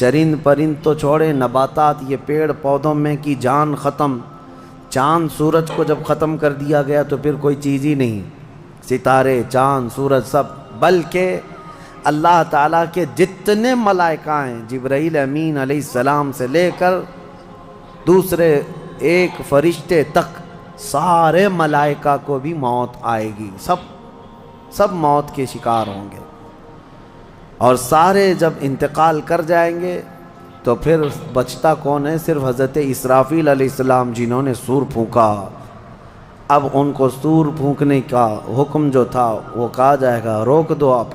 چرند پرند تو چھوڑے، نباتات یہ پیڑ پودوں میں کی جان ختم، چاند سورج کو جب ختم کر دیا گیا تو پھر کوئی چیز ہی نہیں، ستارے چاند سورج سب، بلکہ اللہ تعالیٰ کے جتنے ملائکہ ہیں، جبرائیل امین علیہ السلام سے لے کر دوسرے ایک فرشتے تک، سارے ملائکہ کو بھی موت آئے گی، سب موت کے شکار ہوں گے، اور سارے جب انتقال کر جائیں گے تو پھر بچتا کون ہے؟ صرف حضرت اسرافیل علیہ السلام، جنہوں نے سور پھونکا۔ اب ان کو سور پھونکنے کا حکم جو تھا وہ کہا جائے گا روک دو اب،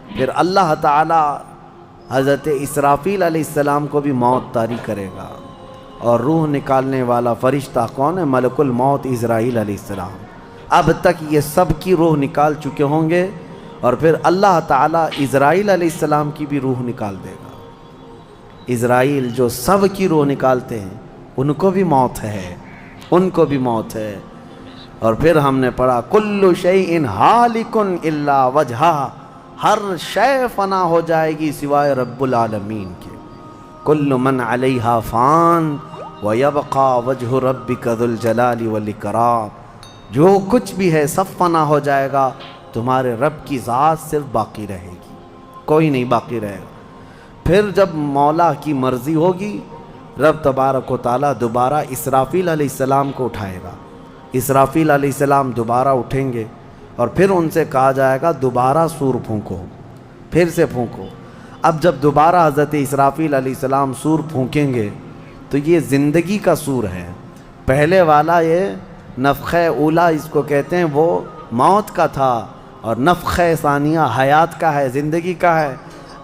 پھر اللہ تعالی حضرت اسرافیل علیہ السلام کو بھی موت طاری کرے گا، اور روح نکالنے والا فرشتہ کون ہے؟ ملک الموت اسرائیل علیہ السلام۔ اب تک یہ سب کی روح نکال چکے ہوں گے، اور پھر اللہ تعالیٰ اسرائیل علیہ السلام کی بھی روح نکال دے گا۔ اسرائیل جو سب کی روح نکالتے ہیں، ان کو بھی موت ہے، ان کو بھی موت ہے۔ اور پھر ہم نے پڑھا کل شیء ہالک الا وجہہ، ہر شے فنا ہو جائے گی سوائے رب العالمین کے۔ کل من علیہا فان ویبقى وجہ ربک ذو الجلال والاکرام، جو کچھ بھی ہے سب فنا ہو جائے گا، تمہارے رب کی ذات صرف باقی رہے گی، کوئی نہیں باقی رہے گا۔ پھر جب مولا کی مرضی ہوگی، رب تبارک و تعالیٰ دوبارہ اسرافیل علیہ السلام کو اٹھائے گا۔ اسرافیل علیہ السلام دوبارہ اٹھیں گے، اور پھر ان سے کہا جائے گا دوبارہ سور پھونکو، پھر سے پھونکو۔ اب جب دوبارہ حضرت اسرافیل علیہ السلام سور پھونکیں گے تو یہ زندگی کا سور ہے، پہلے والا یہ نفخہ اولا اس کو کہتے ہیں، وہ موت کا تھا، اور نفخہ ثانیہ حیات کا ہے، زندگی کا ہے۔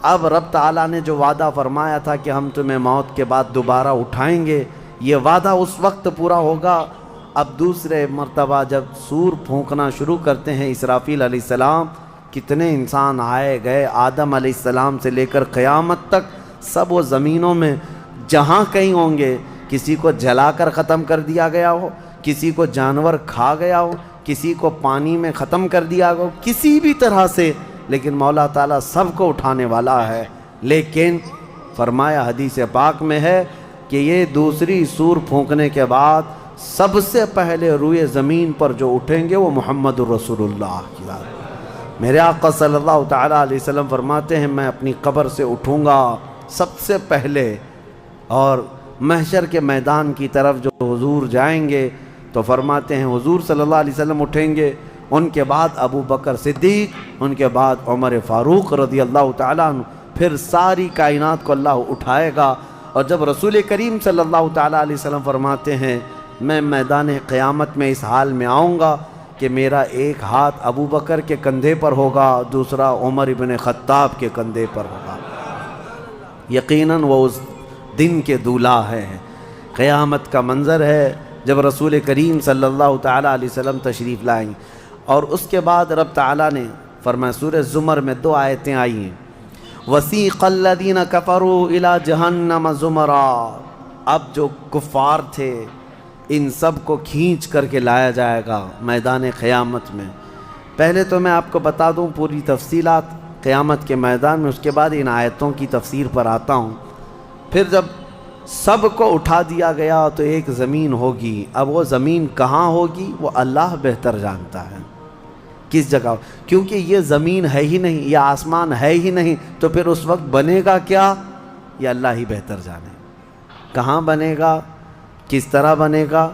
اب رب تعالیٰ نے جو وعدہ فرمایا تھا کہ ہم تمہیں موت کے بعد دوبارہ اٹھائیں گے، یہ وعدہ اس وقت پورا ہوگا۔ اب دوسرے مرتبہ جب سور پھونکنا شروع کرتے ہیں اسرافیل علیہ السلام، کتنے انسان آئے گئے، آدم علیہ السلام سے لے کر قیامت تک، سب وہ زمینوں میں جہاں کہیں ہوں گے، کسی کو جلا کر ختم کر دیا گیا ہو، کسی کو جانور کھا گیا ہو، کسی کو پانی میں ختم کر دیا ہو، کسی بھی طرح سے، لیکن مولا تعالیٰ سب کو اٹھانے والا ہے۔ لیکن فرمایا حدیث پاک میں ہے کہ یہ دوسری سور پھونکنے کے بعد سب سے پہلے روئے زمین پر جو اٹھیں گے وہ محمد الرسول اللہ کی ذات۔ میرے آقا صلی اللہ تعالیٰ علیہ وسلم فرماتے ہیں میں اپنی قبر سے اٹھوں گا سب سے پہلے، اور محشر کے میدان کی طرف جو حضور جائیں گے تو فرماتے ہیں حضور صلی اللہ علیہ وسلم اٹھیں گے، ان کے بعد ابو بکر صدیق، ان کے بعد عمر فاروق رضی اللہ تعالیٰ عنہ، پھر ساری کائنات کو اللہ اٹھائے گا۔ اور جب رسول کریم صلی اللہ تعالیٰ علیہ وسلم فرماتے ہیں میں میدان قیامت میں اس حال میں آؤں گا کہ میرا ایک ہاتھ ابو بکر کے کندھے پر ہوگا، دوسرا عمر ابن خطاب کے کندھے پر ہوگا، یقیناً وہ اس دن کے دولہا ہے۔ قیامت کا منظر ہے جب رسول کریم صلی اللہ تعالیٰ علیہ وسلم تشریف لائیں، اور اس کے بعد رب تعالیٰ نے فرمایا، سورہ زمر میں 2 آیتیں آئی ہیں، وَسِيقَ الَّذِينَ كَفَرُوا إِلَى جَهَنَّمَ زُمَرًا، اب جو کفار تھے ان سب کو کھینچ کر کے لایا جائے گا میدان قیامت میں۔ پہلے تو میں آپ کو بتا دوں پوری تفصیلات قیامت کے میدان میں، اس کے بعد ان آیتوں کی تفسیر پر آتا ہوں۔ پھر جب سب کو اٹھا دیا گیا تو ایک زمین ہوگی، اب وہ زمین کہاں ہوگی وہ اللہ بہتر جانتا ہے کس جگہ، کیونکہ یہ زمین ہے ہی نہیں، یہ آسمان ہے ہی نہیں، تو پھر اس وقت بنے گا کیا یہ اللہ ہی بہتر جانے۔ کہاں بنے گا، کس طرح بنے گا،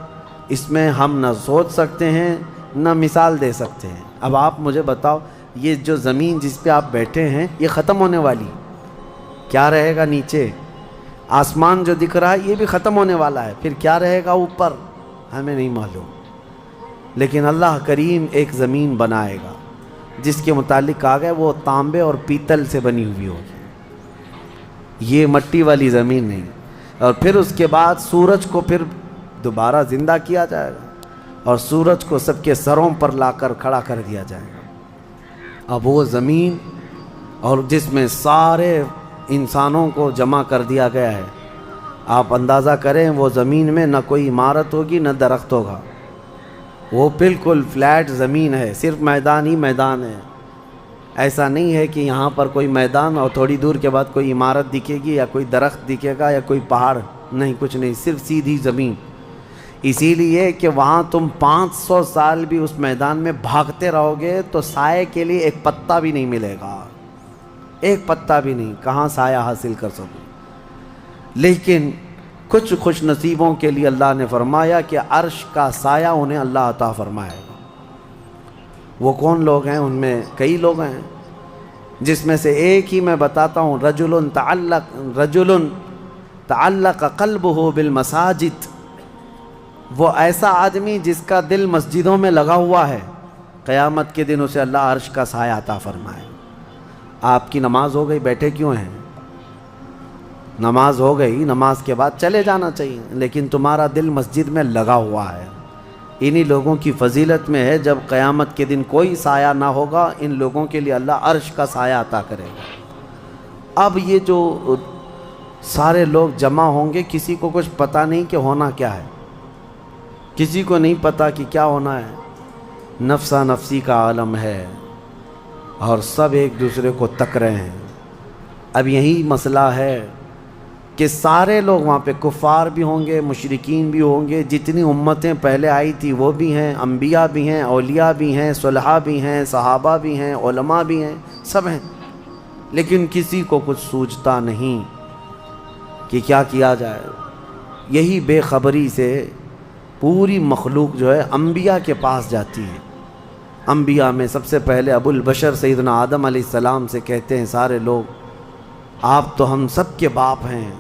اس میں ہم نہ سوچ سکتے ہیں نہ مثال دے سکتے ہیں۔ اب آپ مجھے بتاؤ، یہ جو زمین جس پہ آپ بیٹھے ہیں یہ ختم ہونے والی، کیا رہے گا نیچے؟ آسمان جو دکھ رہا ہے یہ بھی ختم ہونے والا ہے، پھر کیا رہے گا اوپر ہمیں نہیں معلوم، لیکن اللہ کریم ایک زمین بنائے گا جس کے متعلق کہا گیا وہ تانبے اور پیتل سے بنی ہوئی ہوگی، یہ مٹی والی زمین نہیں۔ اور پھر اس کے بعد سورج کو پھر دوبارہ زندہ کیا جائے گا، اور سورج کو سب کے سروں پر لا کر کھڑا کر دیا جائے گا۔ اب وہ زمین اور جس میں سارے انسانوں کو جمع کر دیا گیا ہے، آپ اندازہ کریں وہ زمین میں نہ کوئی عمارت ہوگی نہ درخت ہوگا، وہ بالکل فلیٹ زمین ہے، صرف میدان ہی میدان ہے، ایسا نہیں ہے کہ یہاں پر کوئی میدان اور تھوڑی دور کے بعد کوئی عمارت دکھے گی یا کوئی درخت دکھے گا یا کوئی پہاڑ، نہیں، کچھ نہیں، صرف سیدھی زمین۔ اسی لیے کہ وہاں تم 500 سال بھی اس میدان میں بھاگتے رہو گے تو سائے کے لیے ایک پتا بھی نہیں ملے گا، ایک پتا بھی نہیں، کہاں سایہ حاصل کر سکو۔ لیکن کچھ خوش نصیبوں کے لیے اللہ نے فرمایا کہ عرش کا سایہ انہیں اللہ عطا فرمائے گا۔ وہ کون لوگ ہیں؟ ان میں کئی لوگ ہیں، جس میں سے ایک ہی میں بتاتا ہوں، رجل تعلق قلبہ بالمساجد، وہ ایسا آدمی جس کا دل مسجدوں میں لگا ہوا ہے، قیامت کے دن اسے اللہ عرش کا سایہ عطا فرمائے۔ آپ کی نماز ہو گئی، بیٹھے کیوں ہیں؟ نماز ہو گئی، نماز کے بعد چلے جانا چاہیے، لیکن تمہارا دل مسجد میں لگا ہوا ہے۔ انہی لوگوں کی فضیلت میں ہے جب قیامت کے دن کوئی سایہ نہ ہوگا، ان لوگوں کے لیے اللہ عرش کا سایہ عطا کرے گا۔ اب یہ جو سارے لوگ جمع ہوں گے، کسی کو کچھ پتہ نہیں کہ ہونا کیا ہے، کسی کو نہیں پتہ کہ کیا ہونا ہے، نفسا نفسی کا عالم ہے اور سب ایک دوسرے کو تک رہے ہیں۔ اب یہی مسئلہ ہے کہ سارے لوگ وہاں پہ، کفار بھی ہوں گے، مشرکین بھی ہوں گے، جتنی امتیں پہلے آئی تھی وہ بھی ہیں، انبیاء بھی ہیں، اولیاء بھی ہیں، صلحاء بھی ہیں، صحابہ بھی ہیں، علماء بھی ہیں، سب ہیں، لیکن کسی کو کچھ سوچتا نہیں کہ کیا کیا جائے۔ یہی بے خبری سے پوری مخلوق جو ہے انبیاء کے پاس جاتی ہے۔ انبیاء میں سب سے پہلے ابو البشر سیدنا آدم علیہ السلام سے کہتے ہیں سارے لوگ، آپ تو ہم سب کے باپ ہیں،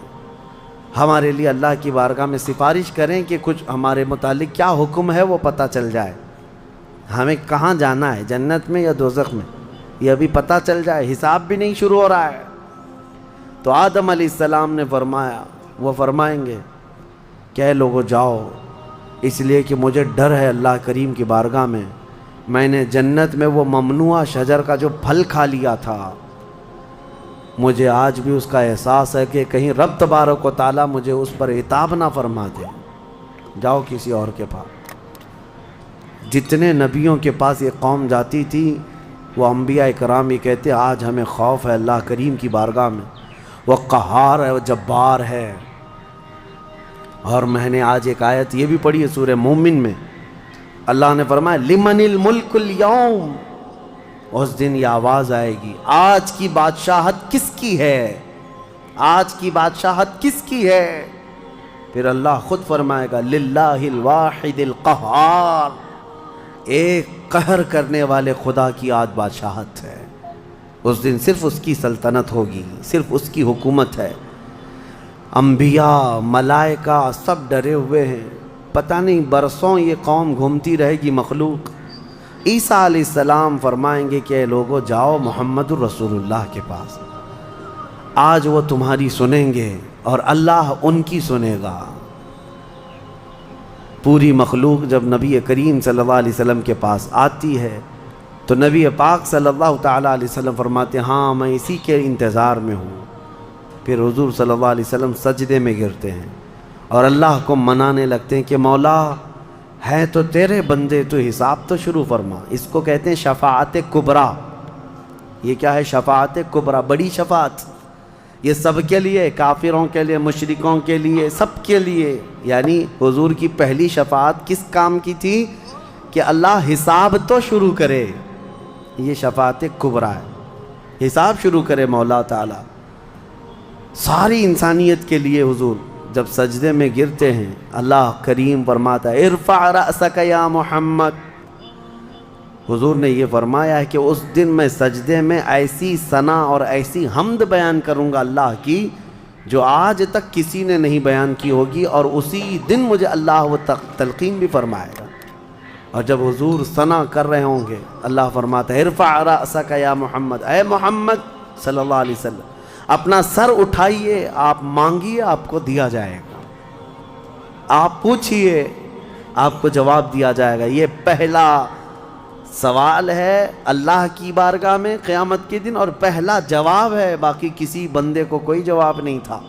ہمارے لیے اللہ کی بارگاہ میں سفارش کریں کہ کچھ ہمارے متعلق کیا حکم ہے وہ پتہ چل جائے، ہمیں کہاں جانا ہے، جنت میں یا دوزخ میں، یہ ابھی پتہ چل جائے، حساب بھی نہیں شروع ہو رہا ہے۔ تو آدم علیہ السلام نے فرمایا، وہ فرمائیں گے کہ اے لوگو جاؤ، اس لیے کہ مجھے ڈر ہے اللہ کریم کی بارگاہ میں نے جنت میں وہ ممنوع شجر کا جو پھل کھا لیا تھا، مجھے آج بھی اس کا احساس ہے کہ کہیں رب تبارک و تعالیٰ مجھے اس پر عتاب نہ فرما دے، جاؤ کسی اور کے پاس۔ جتنے نبیوں کے پاس یہ قوم جاتی تھی، وہ انبیاء کرام یہ کہتے آج ہمیں خوف ہے اللہ کریم کی بارگاہ میں، وہ قہار ہے، وہ جبار ہے۔ اور میں نے آج ایک آیت یہ بھی پڑھی ہے سورہ مومن میں، اللہ نے فرمایا لمن الملک اليوم، اس دن یہ آواز آئے گی، آج کی بادشاہت کس کی ہے، آج کی بادشاہت کس کی ہے؟ پھر اللہ خود فرمائے گا للہ الواحد القہار، ایک قہر کرنے والے خدا کی آج بادشاہت ہے۔ اس دن صرف اس کی سلطنت ہوگی، صرف اس کی حکومت ہے۔ انبیاء، ملائکہ سب ڈرے ہوئے ہیں، پتہ نہیں برسوں یہ قوم گھومتی رہے گی مخلوق۔ عیسیٰ علیہ السلام فرمائیں گے کہ اے لوگو جاؤ محمد الرسول اللہ کے پاس، آج وہ تمہاری سنیں گے اور اللہ ان کی سنے گا۔ پوری مخلوق جب نبی کریم صلی اللہ علیہ وسلم کے پاس آتی ہے تو نبی پاک صلی اللہ تعالیٰ علیہ وسلم فرماتے ہیں ہاں میں اسی کے انتظار میں ہوں۔ پھر حضور صلی اللہ علیہ وسلم سجدے میں گرتے ہیں اور اللہ کو منانے لگتے ہیں کہ مولا ہے تو تیرے بندے، تو حساب تو شروع فرما۔ اس کو کہتے ہیں شفاعت کبریٰ۔ یہ کیا ہے؟ شفاعت کبریٰ، بڑی شفاعت، یہ سب کے لیے، کافروں کے لیے، مشرکوں کے لیے، سب کے لیے۔ یعنی حضور کی پہلی شفاعت کس کام کی تھی؟ کہ اللہ حساب تو شروع کرے، یہ شفاعت کبریٰ ہے، حساب شروع کرے مولا تعالیٰ۔ ساری انسانیت کے لیے حضور جب سجدے میں گرتے ہیں، اللہ کریم فرماتا ہے ارفع رأسک یا محمد۔ حضور نے یہ فرمایا ہے کہ اس دن میں سجدے میں ایسی ثنا اور ایسی حمد بیان کروں گا اللہ کی جو آج تک کسی نے نہیں بیان کی ہوگی، اور اسی دن مجھے اللہ وہ تلقین بھی فرمائے گا۔ اور جب حضور ثنا کر رہے ہوں گے، اللہ فرماتا ہے ارفع رأسک یا محمد، اے محمد صلی اللہ علیہ وسلم اپنا سر اٹھائیے، آپ مانگیے آپ کو دیا جائے گا، آپ پوچھئے آپ کو جواب دیا جائے گا۔ یہ پہلا سوال ہے اللہ کی بارگاہ میں قیامت کے دن، اور پہلا جواب ہے، باقی کسی بندے کو کوئی جواب نہیں تھا۔